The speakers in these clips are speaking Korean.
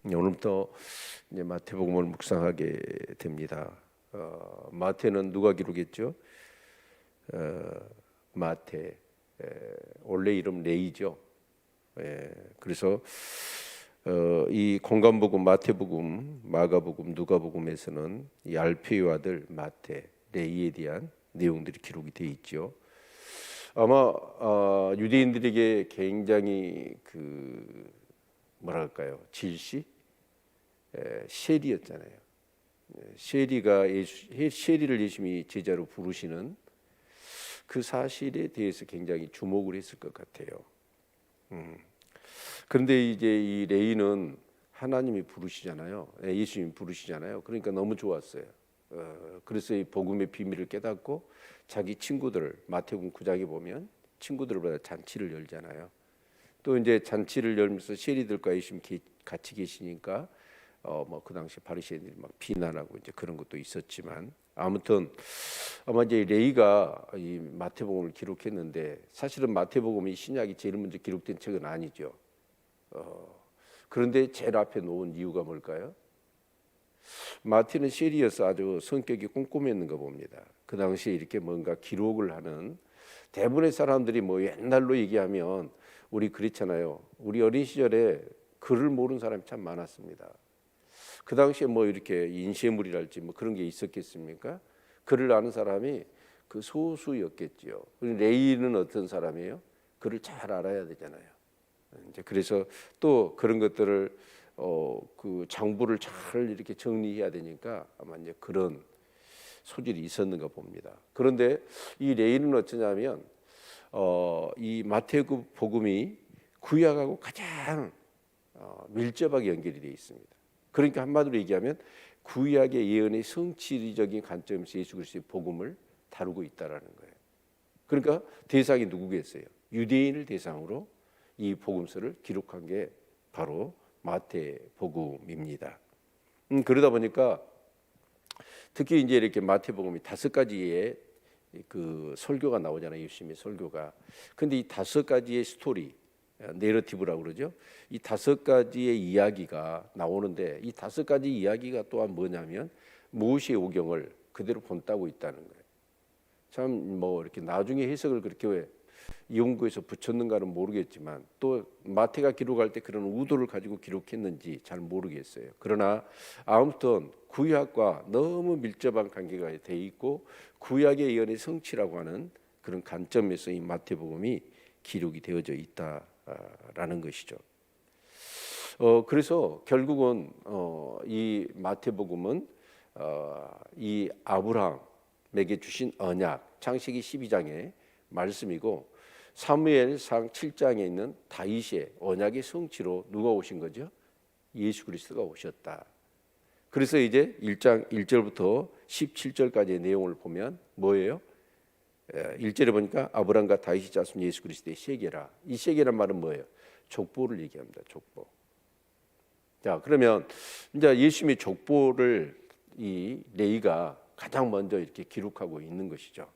오늘부터 이제 마태복음을 묵상하게 됩니다. 마태는 누가 기록했죠? 마태, 원래 이름 레이죠. 그래서 이 공관복음, 마태복음, 마가복음, 누가복음에서는 이 알페의 아들 마태, 레이에 대한 내용들이 기록이 되어 있죠. 아마 유대인들에게 굉장히 뭐랄까요, 질시, 셰리였잖아요. 셰리를 예수님이 제자로 부르시는 그 사실에 대해서 굉장히 주목을 했을 것 같아요. 그런데 이제 이 레이는 하나님이 부르시잖아요. 예수님이 부르시잖아요. 그러니까 너무 좋았어요. 그래서 이 복음의 비밀을 깨닫고 자기 친구들을, 마태복음 9장에 보면 친구들보다 잔치를 열잖아요. 또 이제 잔치를 열면서 셰리들과 예수님 같이 계시니까 그 당시 바리새인들이 막 비난하고 이제 그런 것도 있었지만, 아무튼 아마 이제 레이가 이 마태복음을 기록했는데, 사실은 마태복음이 신약이 제일 먼저 기록된 책은 아니죠. 그런데 제일 앞에 놓은 이유가 뭘까요? 마태는 셰리여서 아주 성격이 꼼꼼했는가 봅니다. 그 당시에 이렇게 뭔가 기록을 하는, 대부분의 사람들이 뭐 옛날로 얘기하면 우리 그렇잖아요. 우리 어린 시절에 글을 모르는 사람이 참 많았습니다. 그 당시에 뭐 이렇게 인쇄물이랄지 뭐 그런 게 있었겠습니까? 글을 아는 사람이 그 소수였겠지요. 레이는 어떤 사람이에요? 글을 잘 알아야 되잖아요. 이제 그래서 또 그런 것들을 그 장부를 잘 이렇게 정리해야 되니까 아마 이제 그런 소질이 있었는가 봅니다. 그런데 이 레이는 어쩌냐면 이 마태복음이 구약하고 가장 밀접하게 연결이 되어 있습니다. 그러니까 한마디로 얘기하면 구약의 예언의 성취적인 관점에서 예수 그리스도의 복음을 다루고 있다라는 거예요. 그러니까 대상이 누구겠어요? 유대인을 대상으로 이 복음서를 기록한 게 바로 마태복음입니다. 그러다 보니까 특히 이제 이렇게 마태복음이 5가지의 그 설교가 나오잖아요. 예수님의 설교가. 근데 이 5가지의 스토리, 내러티브라고 그러죠. 이 5가지의 이야기가 나오는데, 이 5가지 이야기가 또한 뭐냐면 모세의 오경을 그대로 본따고 있다는 거예요. 참 뭐 이렇게 나중에 해석을 그렇게 왜 연구해서 붙였는가는 모르겠지만, 또 마태가 기록할 때 그런 의도를 가지고 기록했는지 잘 모르겠어요. 그러나 아무튼 구약과 너무 밀접한 관계가 돼 있고 구약의 예언의 성취라고 하는 그런 관점에서 이 마태복음이 기록이 되어져 있다라는 것이죠. 그래서 결국은 이 마태복음은 이 아브라함에게 주신 언약, 창세기 12장의 말씀이고, 사무엘상 7장에 있는 다윗의 언약의 성취로 누가 오신 거죠? 예수 그리스도가 오셨다. 그래서 이제 1장 1절부터 17절까지의 내용을 보면 뭐예요? 1절에 보니까 아브라함과 다윗이 짰은 예수 그리스도의 세계라. 이 세계란 말은 뭐예요? 족보를 얘기합니다. 족보. 자, 그러면 이제 예수님의 족보를 이 레이가 가장 먼저 이렇게 기록하고 있는 것이죠.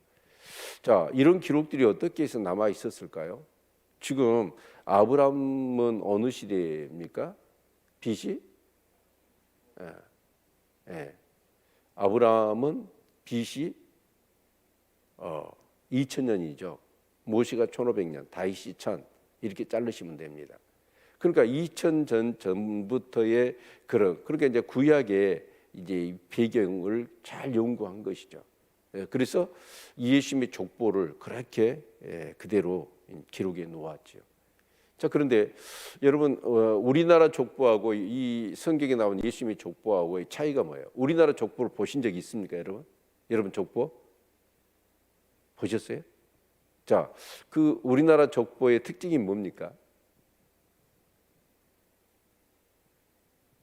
자, 이런 기록들이 어떻게 해서 남아 있었을까요? 지금 아브라함은 어느 시대입니까? BC? 아브라함은 BC 2000년이죠. 모세가 1500년, 다윗이 1000, 이렇게 자르시면 됩니다. 그러니까 2000년 전부터의 그러니까 이제 구약의 이제 배경을 잘 연구한 것이죠. 그래서 예수님의 족보를 그렇게 그대로 기록해 놓았죠. 자, 그런데 여러분, 우리나라 족보하고 이 성경에 나온 예수님의 족보하고의 차이가 뭐예요? 우리나라 족보를 보신 적이 있습니까, 여러분? 여러분 족보 보셨어요? 자, 그 우리나라 족보의 특징이 뭡니까?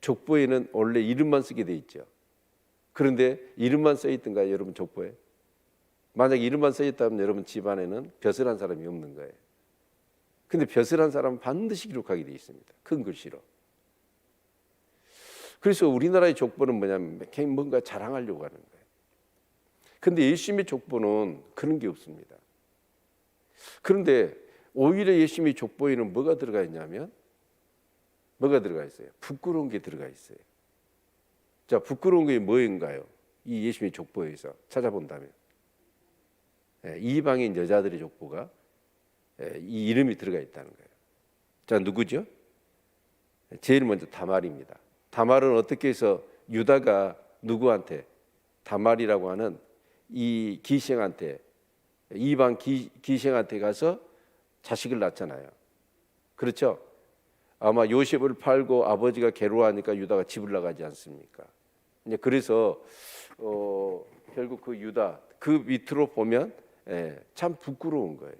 족보에는 원래 이름만 쓰게 돼 있죠. 그런데 이름만 써 있던가요, 여러분 족보에? 만약 이름만 써 있다면 여러분 집안에는 벼슬한 사람이 없는 거예요. 근데 벼슬한 사람은 반드시 기록하게 돼 있습니다. 큰 글씨로. 그래서 우리나라의 족보는 뭐냐면 뭔가 자랑하려고 하는 거예요. 근데 예수님의 족보는 그런 게 없습니다. 그런데 오히려 예수님의 족보에는 뭐가 들어가 있냐면 뭐가 들어가 있어요? 부끄러운 게 들어가 있어요. 자, 부끄러운 게 뭐인가요? 이 예수님의 족보에서 찾아본다면 이방인 여자들의 족보가 이 이름이 들어가 있다는 거예요. 자, 누구죠? 제일 먼저 다말입니다. 다말은 어떻게 해서 유다가 누구한테, 다말이라고 하는 이 기생한테, 이방 기생한테 가서 자식을 낳잖아요. 그렇죠? 아마 요셉을 팔고 아버지가 괴로워하니까 유다가 집을 나가지 않습니까? 그래서 결국 그 유다 그 밑으로 보면 참 부끄러운 거예요.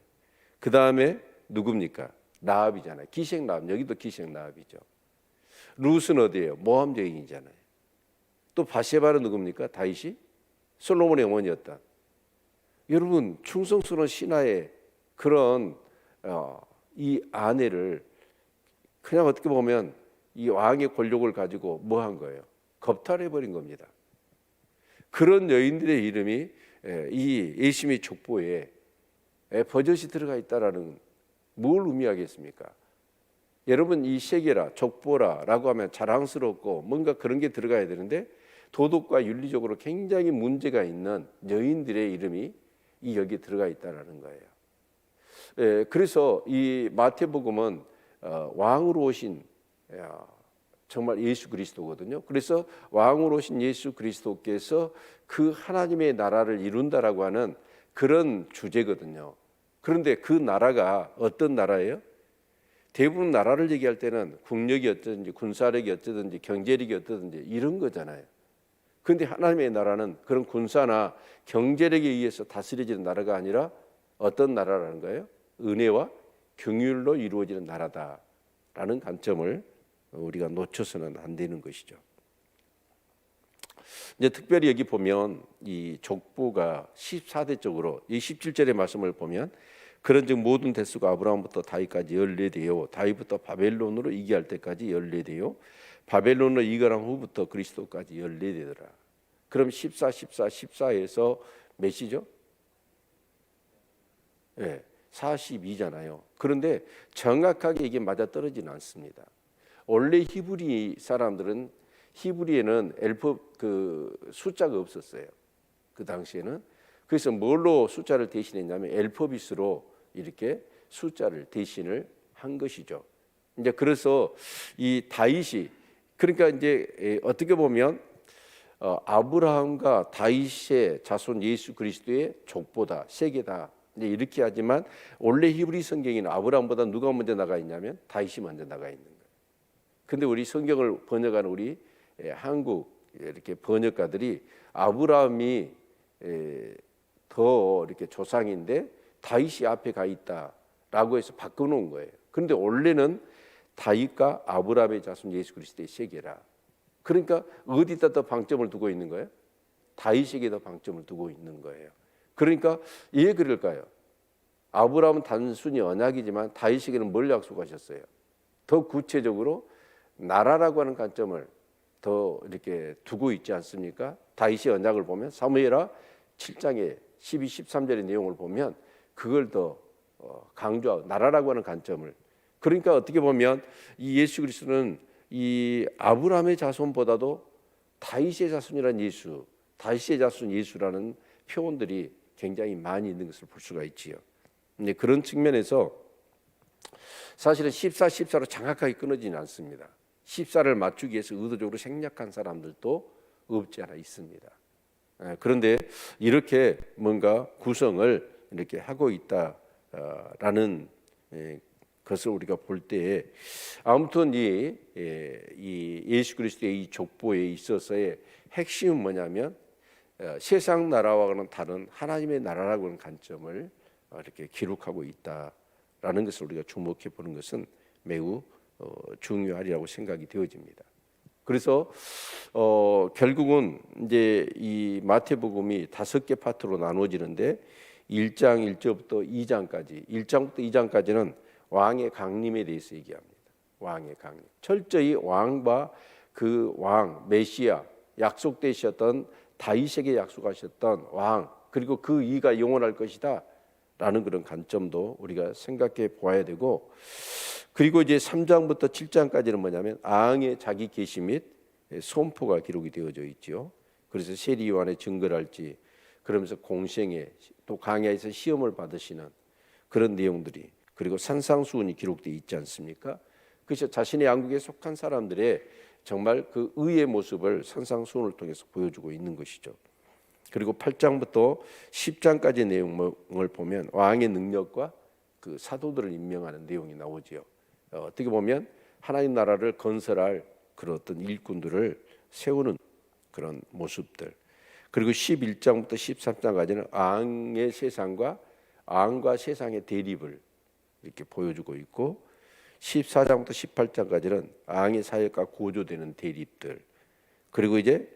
그 다음에 누굽니까? 라합이잖아요. 기생 라합. 여기도 기생 라합이죠. 룻은 어디예요? 모함 여인이잖아요. 또 바세바는 누굽니까? 다윗이 솔로몬의 어머니였다. 여러분, 충성스러운 신하의 그런 이 아내를 그냥 어떻게 보면 이 왕의 권력을 가지고 뭐 한 거예요? 겁탈해버린 겁니다. 그런 여인들의 이름이 이 예수님의 족보에 버젓이 들어가 있다라는 뭘 의미하겠습니까? 여러분, 이 세계라, 족보라라고 하면 자랑스럽고 뭔가 그런 게 들어가야 되는데 도덕과 윤리적으로 굉장히 문제가 있는 여인들의 이름이 이 여기에 들어가 있다라는 거예요. 그래서 이 마태복음은 왕으로 오신 정말 예수 그리스도거든요. 그래서 왕으로 오신 예수 그리스도께서 그 하나님의 나라를 이룬다라고 하는 그런 주제거든요. 그런데 그 나라가 어떤 나라예요? 대부분 나라를 얘기할 때는 국력이 어쩌든지 군사력이 어쩌든지 경제력이 어쩌든지 이런 거잖아요. 그런데 하나님의 나라는 그런 군사나 경제력에 의해서 다스려지는 나라가 아니라 어떤 나라라는 거예요? 은혜와 긍휼로 이루어지는 나라다라는 관점을 우리가 놓쳐서는 안 되는 것이죠. 이제 특별히 여기 보면 이 족보가 14대적으로 이 17절의 말씀을 보면 그런즉 모든 대수가 아브라함부터 다윗까지 14대요 다윗부터 바벨론으로 이기할 때까지 14대요 바벨론으로 이겨난 후부터 그리스도까지 14대더라. 그럼 14, 14, 14에서 몇이죠? 42잖아요. 그런데 정확하게 이게 맞아떨어지는 않습니다. 원래 히브리 사람들은 히브리에는 그 숫자가 없었어요. 그 당시에는. 그래서 뭘로 숫자를 대신했냐면 알파벳으로 이렇게 숫자를 대신을 한 것이죠. 이제 그래서 이 다윗이 그러니까 이제 어떻게 보면 아브라함과 다윗의 자손 예수 그리스도의 족보다 세계다. 이제 이렇게 하지만 원래 히브리 성경에는 아브라함보다 누가 먼저 나가 있냐면 다윗이 먼저 나가 있는 거예요. 근데 우리 성경을 번역하는 우리 한국 이렇게 번역가들이 아브라함이 더 이렇게 조상인데 다윗이 앞에 가 있다라고 해서 바꿔놓은 거예요. 그런데 원래는 다윗과 아브라함의 자손 예수 그리스도의 세계라. 그러니까 어디다 더 방점을 두고 있는 거예요? 다윗에게 더 방점을 두고 있는 거예요. 그러니까 왜 그럴까요? 아브라함은 단순히 언약이지만 다윗에게는 뭘 약속하셨어요? 더 구체적으로 나라라고 하는 관점을 더 이렇게 두고 있지 않습니까? 다윗의 언약을 보면 사무엘하 7장의 12, 13절의 내용을 보면 그걸 더 강조하고 나라라고 하는 관점을 그러니까 어떻게 보면 이 예수 그리스도는 이 아브라함의 자손보다도 다윗의 자손이라는 예수, 다윗의 자손 예수라는 표현들이 굉장히 많이 있는 것을 볼 수가 있지요. 근데 그런 측면에서 사실은 14, 14로 정확하게 끊어지는 않습니다. 14를 맞추기 위해서 의도적으로 생략한 사람들도 없지 않아 있습니다. 그런데 이렇게 뭔가 구성을 이렇게 하고 있다라는 것을 우리가 볼 때에 아무튼 이 예수 그리스도의 이 족보에 있어서의 핵심은 뭐냐면 세상 나라와는 다른 하나님의 나라라고 하는 관점을 이렇게 기록하고 있다라는 것을 우리가 주목해 보는 것은 매우 중요하리라고 생각이 되어집니다. 그래서 결국은 이제 이 마태복음이 5개 파트로 나눠지는데 1장 1절부터 2장까지 1장부터 2장까지는 왕의 강림에 대해서 얘기합니다. 왕의 강림. 철저히 왕과 그 왕 메시아 약속되셨던 다윗에게 약속하셨던 왕 그리고 그 이가 영원할 것이다 라는 그런 관점도 우리가 생각해 보아야 되고 그리고 이제 3장부터 7장까지는 뭐냐면 앙의 자기 계시 및 선포가 기록이 되어져 있죠. 그래서 세리 요한의 증거를 할지 그러면서 공생에 또 광야에서 시험을 받으시는 그런 내용들이, 그리고 산상수훈이 기록되어 있지 않습니까? 그래서 자신의 양국에 속한 사람들의 정말 그 의의 모습을 산상수훈을 통해서 보여주고 있는 것이죠. 그리고 8장부터 10장까지 내용을 보면 왕의 능력과 그 사도들을 임명하는 내용이 나오지요. 어떻게 보면 하나님 나라를 건설할 그런 어떤 일꾼들을 세우는 그런 모습들. 그리고 11장부터 13장까지는 앙의 세상과 앙과 세상의 대립을 이렇게 보여주고 있고, 14장부터 18장까지는 앙의 사역과 고조되는 대립들. 그리고 이제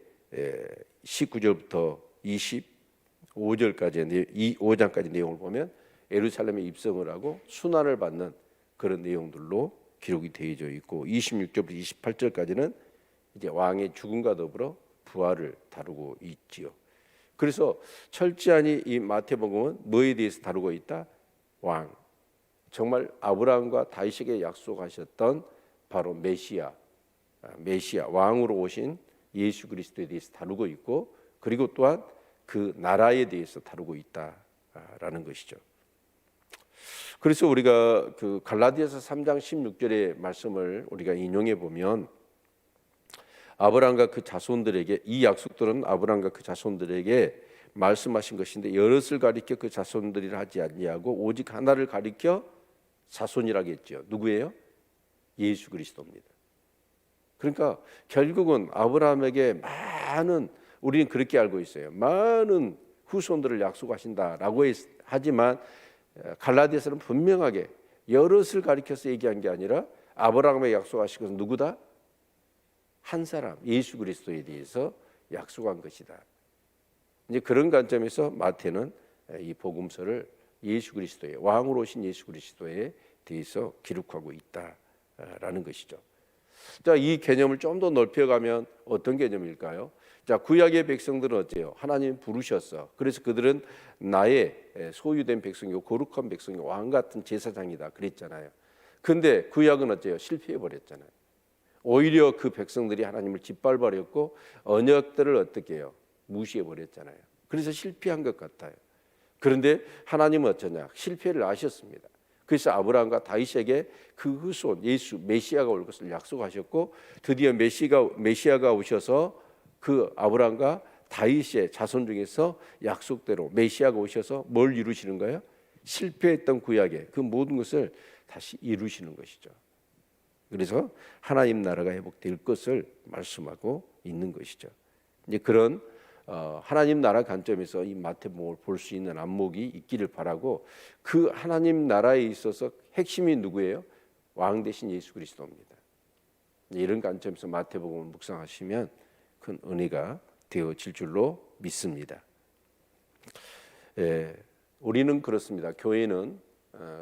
19절부터 25절까지 5장까지 내용을 보면 예루살렘에 입성을 하고 순환을 받는 그런 내용들로 기록이 되어져 있고, 26절부터 28절까지는 이제 왕의 죽음과 더불어 부활을 다루고 있지요. 그래서 철저히 이 마태복음은 뭐에 대해서 다루고 있다? 왕, 정말 아브라함과 다윗에게 약속하셨던 바로 메시아 왕으로 오신 예수 그리스도에 대해서 다루고 있고, 그리고 또한 그 나라에 대해서 다루고 있다라는 것이죠. 그래서 우리가 그 갈라디아서 3장 16절의 말씀을 우리가 인용해 보면, 아브라함과 그 자손들에게, 이 약속들은 아브라함과 그 자손들에게 말씀하신 것인데 여럿을 가리켜 그 자손들이라 하지 아니하고 오직 하나를 가리켜 자손이라고 했죠. 누구예요? 예수 그리스도입니다. 그러니까 결국은 아브라함에게 많은, 우리는 그렇게 알고 있어요, 많은 후손들을 약속하신다라고 하지만 갈라디아서는 분명하게 여럿을 가리켜서 얘기한 게 아니라 아브라함에게 약속하신 것은 누구다? 한 사람, 예수 그리스도에 대해서 약속한 것이다. 이제 그런 관점에서 마태는 이 복음서를 예수 그리스도의, 왕으로 오신 예수 그리스도에 대해서 기록하고 있다라는 것이죠. 자, 이 개념을 좀 더 넓혀가면 어떤 개념일까요? 자, 구약의 백성들은 어때요? 하나님 부르셨어. 그래서 그들은 나의 소유된 백성이고 거룩한 백성이고 왕 같은 제사장이다 그랬잖아요. 근데 구약은 어때요? 실패해 버렸잖아요. 오히려 그 백성들이 하나님을 짓밟아버렸고 언약들을 어떻게 해요? 무시해 버렸잖아요. 그래서 실패한 것 같아요. 그런데 하나님은 어쩌냐? 실패를 아셨습니다. 그래서 아브라함과 다윗에게 그 후손 예수 메시아가 올 것을 약속하셨고, 드디어 메시아가 오셔서 그 아브라함과 다윗의 자손 중에서 약속대로 메시아가 오셔서 뭘 이루시는 거예요? 실패했던 구약의 그 모든 것을 다시 이루시는 것이죠. 그래서 하나님 나라가 회복될 것을 말씀하고 있는 것이죠. 이제 그런 하나님 나라 관점에서 이 마태복음을 볼 수 있는 안목이 있기를 바라고, 그 하나님 나라에 있어서 핵심이 누구예요? 왕 대신 예수 그리스도입니다. 이런 관점에서 마태복음을 묵상하시면 큰 은혜가 되어질 줄로 믿습니다. 우리는 그렇습니다. 교회는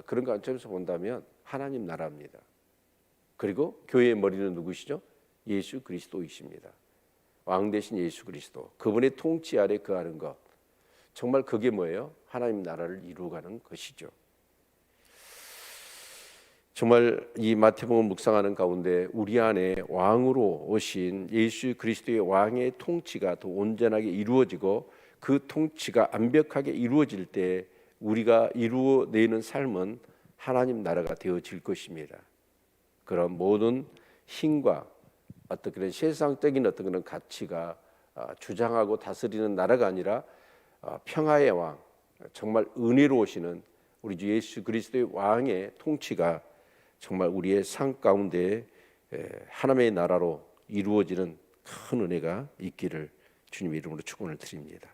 그런 관점에서 본다면 하나님 나라입니다. 그리고 교회의 머리는 누구시죠? 예수 그리스도이십니다. 왕 대신 예수 그리스도, 그분의 통치 아래 거하는 것, 정말 그게 뭐예요? 하나님 나라를 이루어가는 것이죠. 정말 이 마태복음 묵상하는 가운데 우리 안에 왕으로 오신 예수 그리스도의 왕의 통치가 더 온전하게 이루어지고, 그 통치가 완벽하게 이루어질 때 우리가 이루어내는 삶은 하나님 나라가 되어질 것입니다. 그런 모든 힘과 어떤 그런 세상적인 어떤 그런 가치가 주장하고 다스리는 나라가 아니라 평화의 왕, 정말 은혜로 오시는 우리 주 예수 그리스도의 왕의 통치가 정말 우리의 삶 가운데 하나님의 나라로 이루어지는 큰 은혜가 있기를 주님의 이름으로 축원을 드립니다.